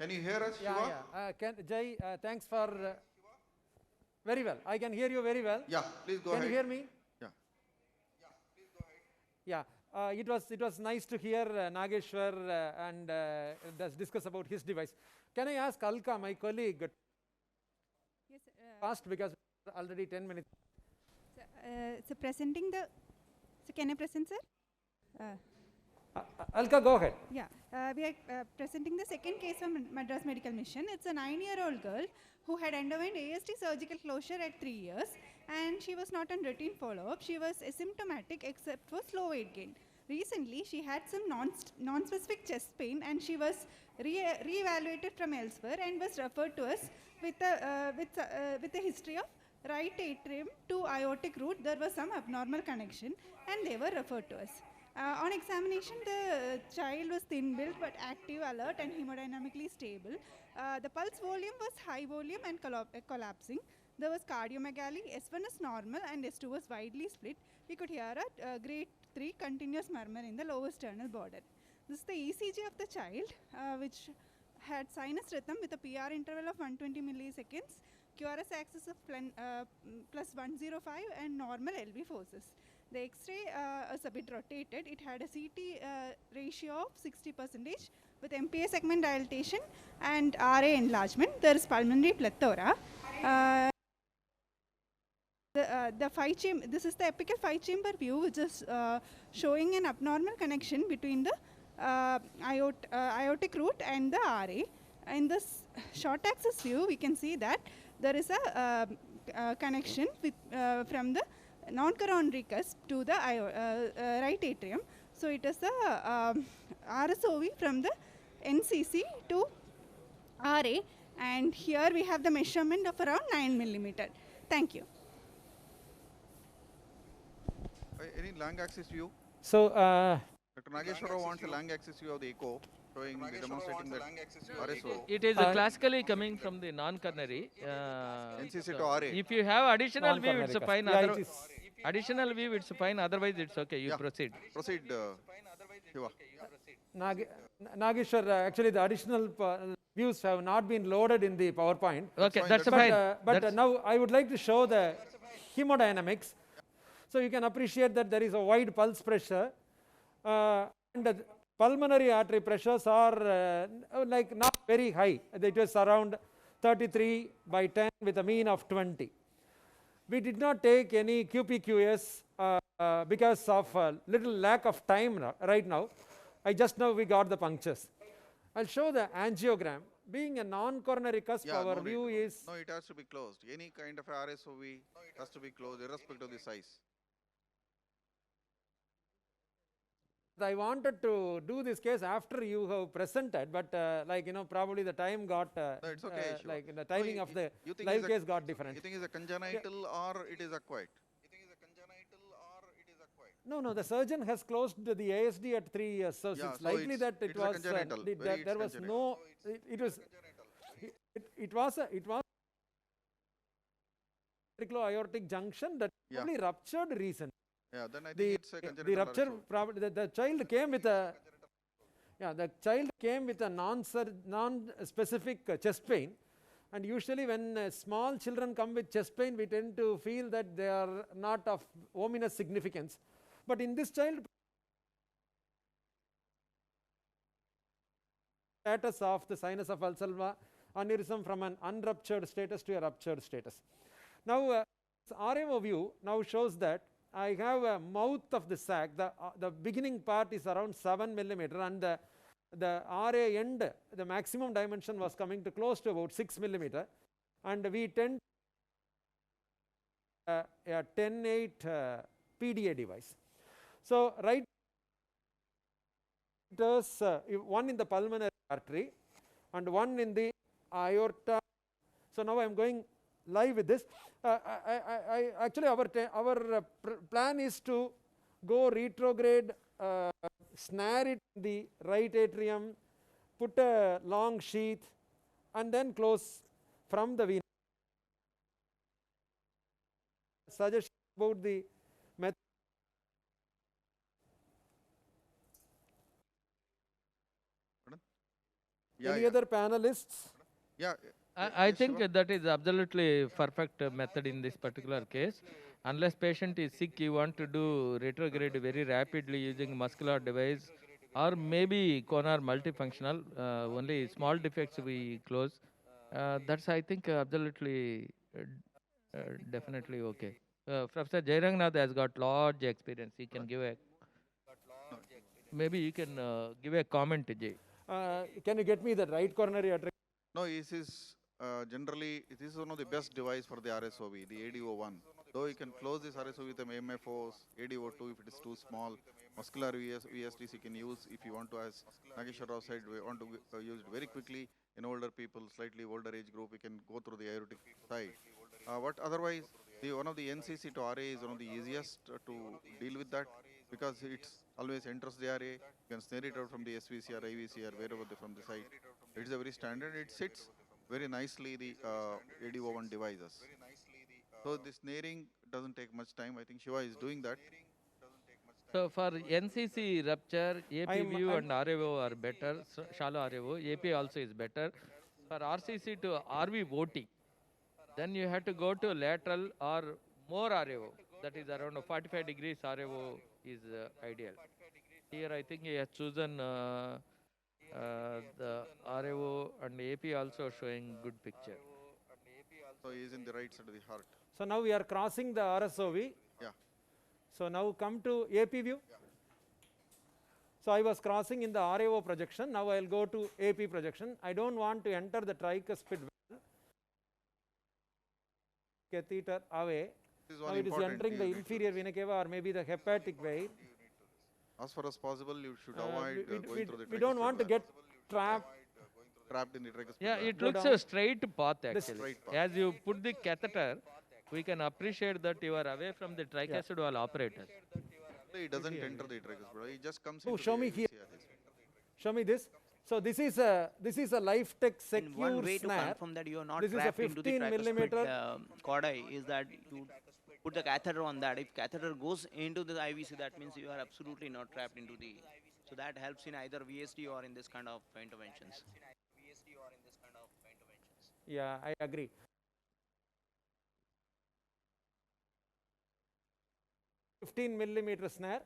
Can you hear us, Shiva? Jai, thanks for very well. I can hear you very well. Yeah, please go ahead. Can you hear me? Yeah. Please go ahead. Yeah, it was nice to hear Nageshwar and discuss about his device. Can I ask Alka, my colleague? Yes. Fast, because already 10 minutes. So presenting the. So can I present, sir? Alka, go ahead. Yeah, we are presenting the second case from Madras Medical Mission. It's a 9-year-old girl who had underwent AST surgical closure at 3 years, and she was not on routine follow-up. She was asymptomatic except for slow weight gain. Recently, she had some non-specific chest pain, and she was re-evaluated from elsewhere and was referred to us with a history of right atrium to aortic root. There was some abnormal connection, and they were referred to us. On examination, the child was thin-built but active, alert, and hemodynamically stable. The pulse volume was high volume and collapsing. There was cardiomegaly. S1 is normal and S2 was widely split. We could hear a grade 3 continuous murmur in the lower sternal border. This is the ECG of the child, which had sinus rhythm with a PR interval of 120 milliseconds, QRS axis of plus 105, and normal LV forces. The X-ray is a bit rotated. It had a CT ratio of 60% with MPA segment dilatation and RA enlargement. There is pulmonary plethora. This is the apical 5-chamber view, which is showing an abnormal connection between the aortic root and the RA. In this short axis view, we can see that there is a connection with, from the non-coronary cusp to the right atrium. So it is the RSOV from the NCC to RA, and here we have the measurement of around 9 millimeter. Thank you. Any lung axis view? So, Dr. Nageshwara wants a lung axis view of the echo, demonstrating that RSO. It is classically coming from the non-coronary. NCC to RA. If you have additional view, it's fine. Yeah, Additional view, it's fine. Otherwise, it's okay. You proceed. Proceed, Shiva. Nageshwar, actually the additional views have not been loaded in the PowerPoint. Okay, that's fine. But now I would like to show the hemodynamics. So you can appreciate that there is a wide pulse pressure, and the pulmonary artery pressures are like not very high. It was around 33/10 with a mean of 20. We did not take any QPQS because of little lack of time right now. Just now we got the punctures. I'll show the angiogram. Being a non-coronary cusp, our view is... No, it has to be closed. Any kind of RSOV has to be closed, irrespective of the size. I wanted to do this case after you have presented, but probably the time got, no, it's okay, like the timing of the live case got different. You think it's a congenital or it is acquired? No, the surgeon has closed the ASD at 3 years, so it's likely that it was there was no. It was aortic junction that probably ruptured recently. Yeah, then I think it's a congenital. The rupture probably the child came with a non-specific chest pain, and usually when small children come with chest pain, we tend to feel that they are not of ominous significance. But in this child, status of the sinus of Valsalva aneurysm from an unruptured status to a ruptured status. Now, RMO view now shows that I have a mouth of the sac. The beginning part is around 7 millimeter, and the RA end, the maximum dimension was coming to close to about 6 millimeter, and we tend a 10/8 PDA device. So right, there's one in the pulmonary artery and one in the aorta. So now I am going live with this. Actually our plan is to go retrograde, snare it in the right atrium, put a long sheath, and then close from the vena. Suggestion about the method. Any yeah. other panelists? Yeah. I yes, think Shiva? that is absolutely perfect method in this particular case. Unless patient is sick, you want to do retrograde very rapidly using muscular device, or maybe conar multifunctional. Only small defects we close. That's I think absolutely definitely okay. Professor Jairangnath has got large experience. He can give a No, maybe you can give a comment, Jay. Can you get me the right coronary artery? no, this is generally, this is one of the best device for the RSOV, the ADO1. Though you can close this RSOV with the MFOs, ADO2 if it is too small, muscular VSDs you can use if you want to, as Nageshwar Rao said, we want to use it very quickly in older people, slightly older age group, we can go through the aortic side. But otherwise, one of the NCC to RA is one of the easiest to deal with that because it's always enters the RA, you can snare it out from the SVC or IVC or wherever from the side. It's a very standard, it sits very nicely the ADO1 devices. So the snaring doesn't take much time. I think Shiva is doing that. So for NCC rupture, AP I'm- view I'm- and RAO are better, shallow RAO. AP also is better. For RCC to RV voting, then you have to go to lateral or more RAO. That is around 45 degrees RAO is ideal. Here I think he has chosen the RAO and AP also showing good picture. So he is in the right side of the heart. So now we are crossing the RSOV. Yeah. So now come to AP view. So I was crossing in the RAO projection. Now I will go to AP projection. I don't want to enter the tricuspid vein. Catheter away. This is Now one it is important. entering the you need to- inferior vena cava or maybe the hepatic vein. As far as possible, you should avoid going through the We don't want to tricuspid get valve. trapped. Trapped in the tricuspid Yeah, valve. it Go looks down. a straight path actually. Straight path. As you put the catheter, we can appreciate that you are away from the tricuspid wall operator. He doesn't enter the tricuspid valve. He just comes Oh, into show the me here. IVC. Show me this. So this is a Life Tech And one secure way to snare. confirm that you are not This is a trapped into the 15 tricuspid millimeter. chordae is that you put the catheter on that. If catheter goes into the IVC, that means you are absolutely not trapped into the. So that helps in either VSD or in this kind of interventions. Yeah, I agree. $15 snare.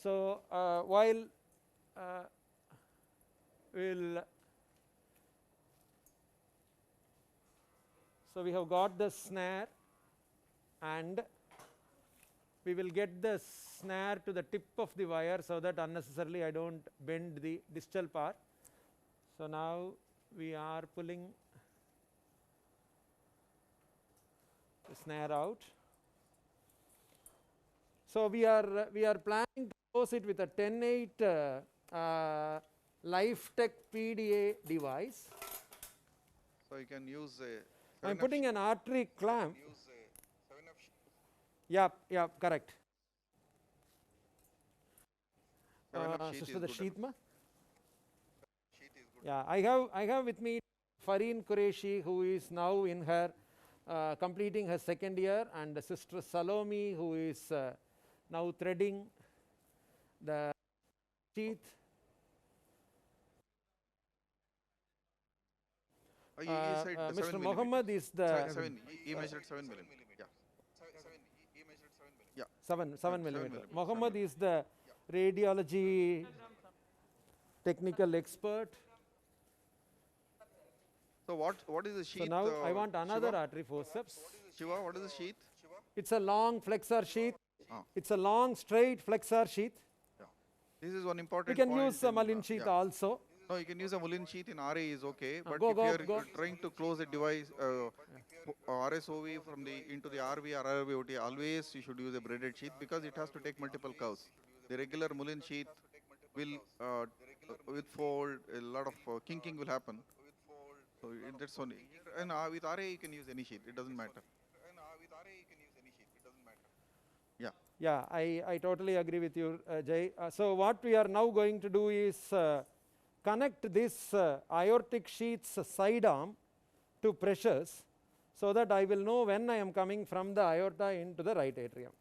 So while we'll so we have got the snare and we will get the snare to the tip of the wire so that unnecessarily I don't bend the distal part. So now we are pulling the snare out. So we are planning to close it with a 10/8 Life Tech PDA device. So you can use a. I am putting an artery clamp. Yeah, correct. Sister, the sheath ma? Yeah, I have with me Fareen Qureshi, who is now in her completing her second year, and Sister Salome, who is now threading the sheath. He said Mr. 7 Muhammad is the 7. He measured 7 millimeter. Yeah. 7 7 millimeter. millimeter. Muhammad is the radiology technical expert. So what is the sheath? So now I want another Shiva? artery forceps. Shiva, what is the sheath? It's a long flexor sheath. Ah. It's a long straight flexor sheath. Yeah. This is one You important can point use a in, Mullin sheath yeah. also. No, you can use a Mullin sheath in RA is okay, but go, if go, you are go. trying to close a device, RSOV from the into the RV or RVOT, always you should use a braided sheath because it has to take multiple curves. The regular Mullin sheath will withfold, a lot of kinking will happen. So that's only. And with RA you can use any sheath, it doesn't matter. Yeah. Yeah, I totally agree with you, Jay. So what we are now going to do is connect this aortic sheath's side arm to pressures so that I will know when I am coming from the aorta into the right atrium.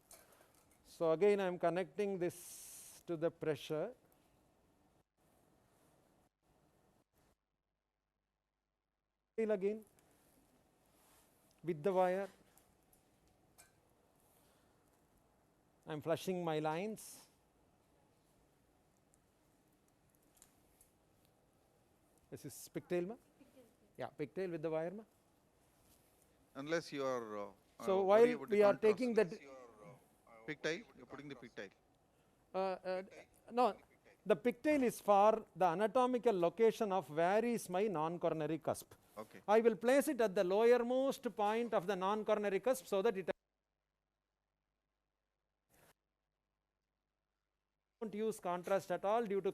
So again I am connecting this to the pressure. again with the wire. I am flushing my lines. This is pigtail, ma? Yeah, pigtail with the wire, ma? Unless you are. So worry while about the we are contrast. taking that, Pigtail, you're putting the pigtail. no, the pigtail is for the anatomical location of where is my non-coronary cusp. Okay. I will place it at the lowermost point of the non-coronary cusp so that it don't use contrast at all due to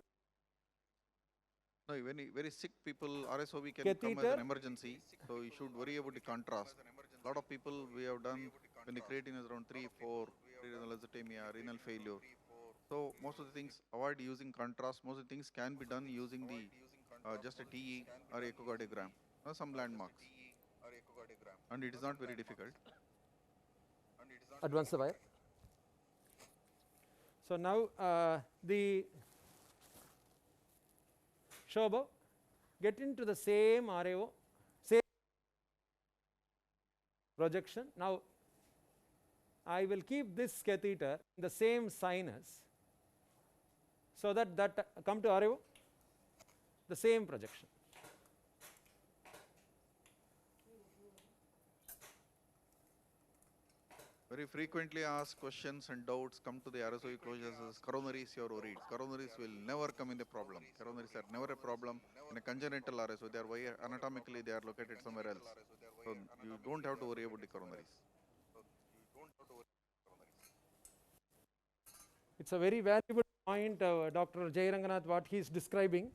No, very sick people, RSOV can come as Catheter. an emergency, so you should worry about the contrast. A lot of people we have done when the creatinine is around 3, 4, renal azotemia, renal failure. So most of the things avoid using contrast. Most of the things can be done using the just a TE or echocardiogram, some landmarks, and it is not very difficult. advance the wire. So now the Shobha, get into the same RAO, same projection. Now I will keep this catheter in the same sinus so that come to RAO, the same projection. Very frequently asked questions and doubts come to the RSOE closures as coronaries you are worried. Coronaries will never come in the problem. Coronaries are never a problem in a congenital RSO. They are anatomically they are located somewhere else. So you don't have to worry about the coronaries. It's a very valuable point, Dr. Jayaranganath, what he is describing.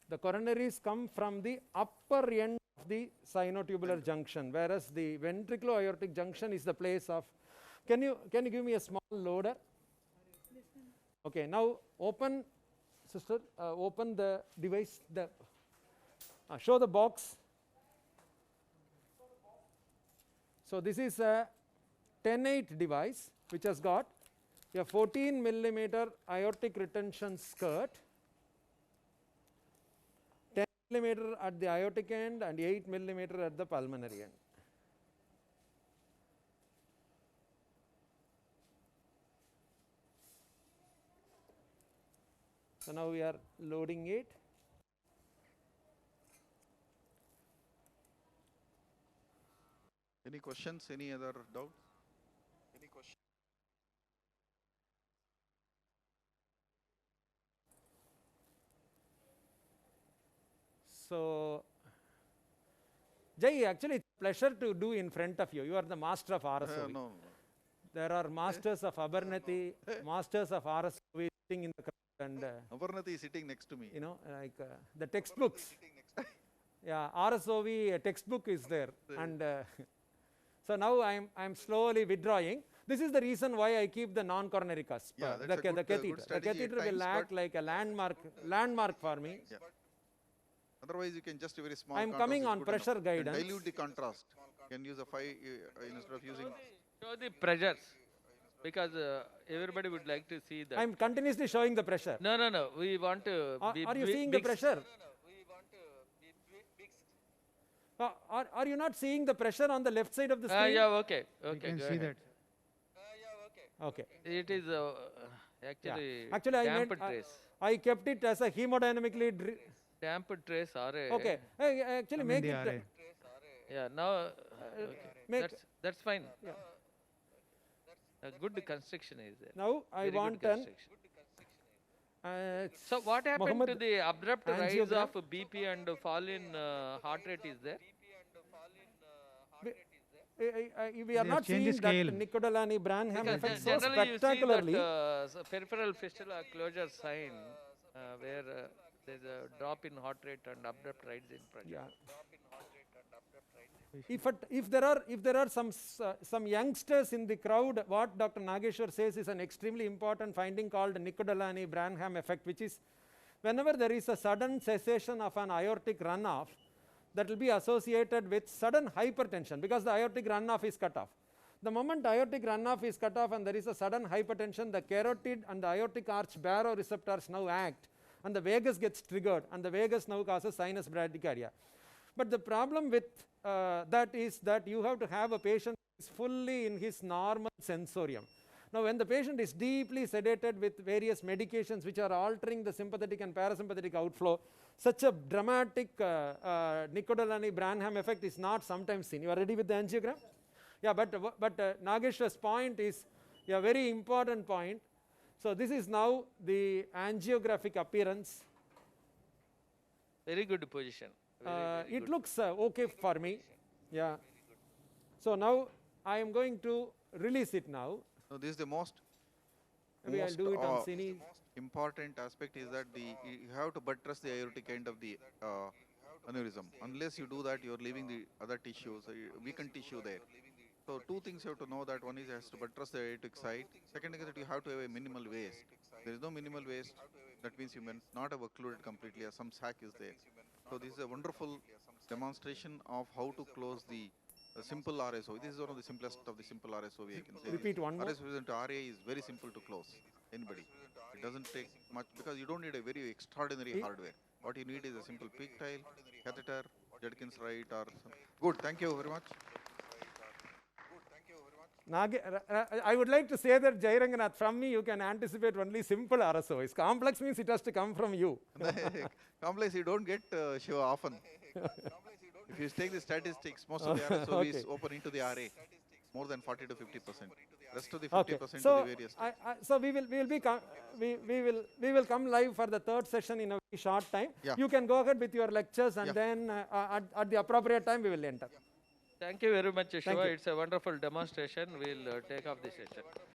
The coronaries come from the upper end of the sinotubular junction, whereas the ventriculo-aortic junction is the place of. Can you give me a small loader? Okay, now open, sister, open the device. Show the box. So this is a 10-8 device which has got a 14 millimeter aortic retention skirt, 10 millimeter at the aortic end and 8 millimeter at the pulmonary end. So now we are loading it. Any questions? Any other doubts? So, Jai, actually it's a pleasure to do in front of you. You are the master of RSOV. No. There are masters of Abharnati, masters of RSOV sitting in the crowd, and Avarnathi is sitting next to me. you know, like the textbooks. Yeah, RSOV textbook is there, and so now I'm slowly withdrawing. This is the reason why I keep the non-coronary cusp, Yeah, the that's a good catheter. The strategy at catheter times, will act but- like a landmark for me. Yeah. Otherwise, you can just a very small. I'm contrast coming is on good pressure enough. And guidance. dilute the contrast. You can use a 5 instead of using. Show the pressures, because everybody would like to see that. I'm continuously showing the pressure. No. We want to. be Are you bi- seeing the big- pressure? Are you not seeing the pressure on the left side of the screen? Yeah, okay. You Okay, can go see ahead. that. Okay. It is actually, Actually, damper trace. I kept it as a hemodynamically. Damper trace or a. Okay. Actually, I mean make the it. RA. Yeah, now okay. make- that's fine. Yeah. A good construction is there. Now I Very want good an. construction. Uh, So what happened Mohammed, to the abrupt rise angiogram? of BP and fall in heart rate is there? we are They have not changed seeing the that scale. Nicodelani-Branham Because effect so generally you see spectacularly. that peripheral fistula closure sign where there's a drop in heart rate and abrupt rise in pressure. Yeah. If there are some youngsters in the crowd, what Dr. Nageshwar says is an extremely important finding called Nicodelani-Branham effect, which is whenever there is a sudden cessation of an aortic runoff, that will be associated with sudden hypertension because the aortic runoff is cut off. The moment aortic runoff is cut off and there is a sudden hypertension, the carotid and the aortic arch baroreceptors now act and the vagus gets triggered and the vagus now causes sinus bradycardia. But the problem with that is that you have to have a patient who is fully in his normal sensorium. Now, when the patient is deeply sedated with various medications which are altering the sympathetic and parasympathetic outflow, such a dramatic Nicodolani-Branham effect is not sometimes seen. You are ready with the angiogram? Yeah, but Nageshwar's point is a very important point. So, this is now the angiographic appearance. Very good position. It looks okay for me. Yeah. So, now I am going to release it now. So this is the most Maybe I'll do it on Cine. important aspect is that you have to buttress the aortic end of the aneurysm. Unless you do that, you're leaving the other tissues, weakened tissue there. So two things you have to know, that one is has to buttress the aortic side. Second thing is that you have to have a minimal waste. There is no minimal waste. That means you may not have occluded completely, or some sac is there. So this is a wonderful demonstration of how to close the simple RSO. This is one of the simplest of the simple RSOV, I can say. Repeat one more. RSOV into RA is very simple to close. Anybody. It doesn't take much, because you don't need a very extraordinary hardware. What you need is a simple peak tile, catheter, Judkins right, or some. Good. Thank you very much. I would like to say that, Jairanganath, from me you can anticipate only simple RSOIs. Complex means it has to come from you. Complex you don't get Shiva often. If you take the statistics, most of the RSOV is open into the RA, more than 40 to 50%. Rest of the 50% to the various. So we will come live for the third session in a very short time. Yeah. You can go ahead with your lectures, and then at the appropriate time we will enter. Thank you very much, Shiva. you. It's a wonderful demonstration. We'll take off the session.